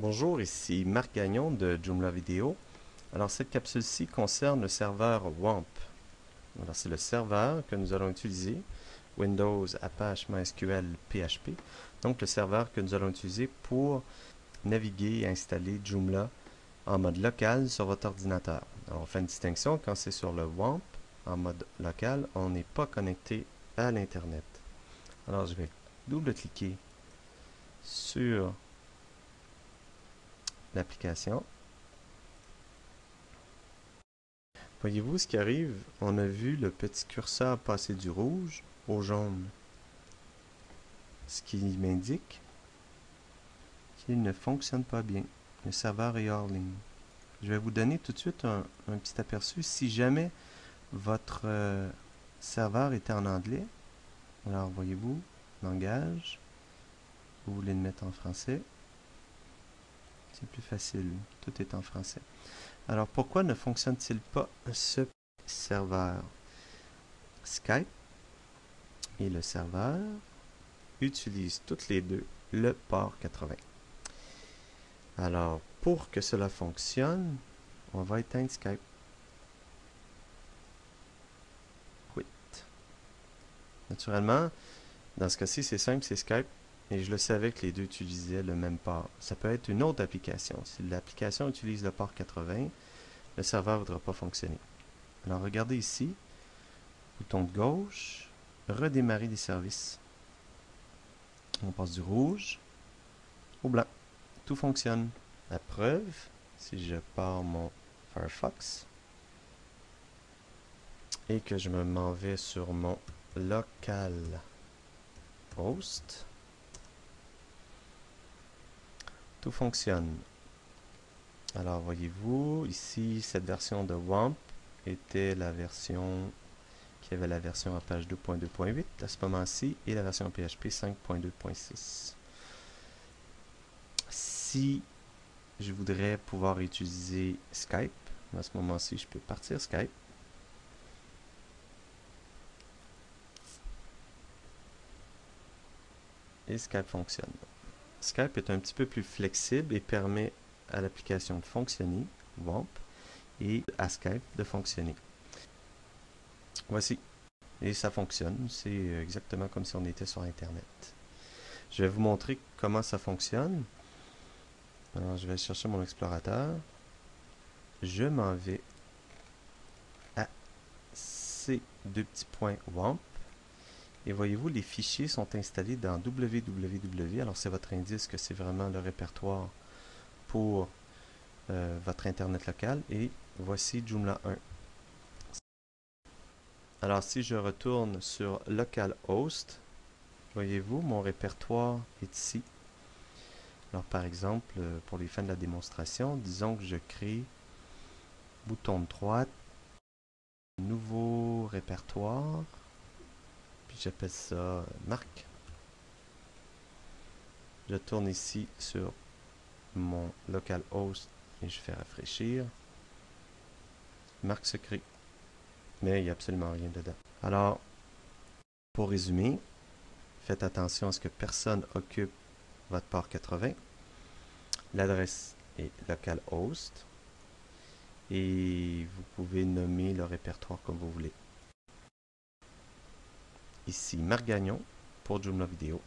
Bonjour, ici Marc Gagnon de Joomla Vidéo. Alors cette capsule-ci concerne le serveur WAMP. Alors c'est le serveur que nous allons utiliser, Windows, Apache, MySQL, PHP. Donc le serveur que nous allons utiliser pour naviguer et installer Joomla en mode local sur votre ordinateur. Alors on fait une distinction, quand c'est sur le WAMP, en mode local, on n'est pas connecté à l'Internet. Alors je vais double-cliquer sur l'application. Voyez-vous ce qui arrive? On a vu le petit curseur passer du rouge au jaune, ce qui m'indique qu'il ne fonctionne pas bien. Le serveur est hors ligne. Je vais vous donner tout de suite un petit aperçu. Si jamais votre serveur était en anglais, alors voyez-vous, langage, vous voulez le mettre en français, c'est plus facile, tout est en français. Alors pourquoi ne fonctionne-t-il pas ce serveur? Skype et le serveur utilisent toutes les deux le port 80. Alors pour que cela fonctionne, on va éteindre Skype. Quit. Naturellement, dans ce cas-ci, c'est simple, c'est Skype. Et je le savais que les deux utilisaient le même port. Ça peut être une autre application. Si l'application utilise le port 80, le serveur ne voudra pas fonctionner. Alors regardez ici, bouton de gauche, redémarrer des services. On passe du rouge au blanc. Tout fonctionne. La preuve, si je pars mon Firefox et que je m'en vais sur mon local host, tout fonctionne. Alors voyez-vous, ici, cette version de WAMP était la version qui avait la version Apache 2.2.8 à ce moment-ci et la version PHP 5.2.6. Si je voudrais pouvoir utiliser Skype, à ce moment-ci, je peux partir Skype. Et Skype fonctionne. Skype est un petit peu plus flexible et permet à l'application de fonctionner, WAMP, et à Skype de fonctionner. Voici. Et ça fonctionne. C'est exactement comme si on était sur Internet. Je vais vous montrer comment ça fonctionne. Alors, je vais chercher mon explorateur. Je m'en vais à ces deux petits points WAMP. Et voyez-vous, les fichiers sont installés dans www. Alors, c'est votre indice que c'est vraiment le répertoire pour votre Internet local. Et voici Joomla 1. Alors, si je retourne sur localhost, voyez-vous, mon répertoire est ici. Alors, par exemple, pour les fins de la démonstration, disons que je crée bouton de droite, nouveau répertoire, puis j'appelle ça Marc. Je tourne ici sur mon localhost et je fais rafraîchir. Marc se crée, mais il n'y a absolument rien dedans. Alors, pour résumer, faites attention à ce que personne occupe votre port 80. L'adresse est localhost et vous pouvez nommer le répertoire comme vous voulez. Ici Marc Gagnon pour Joomla Vidéo.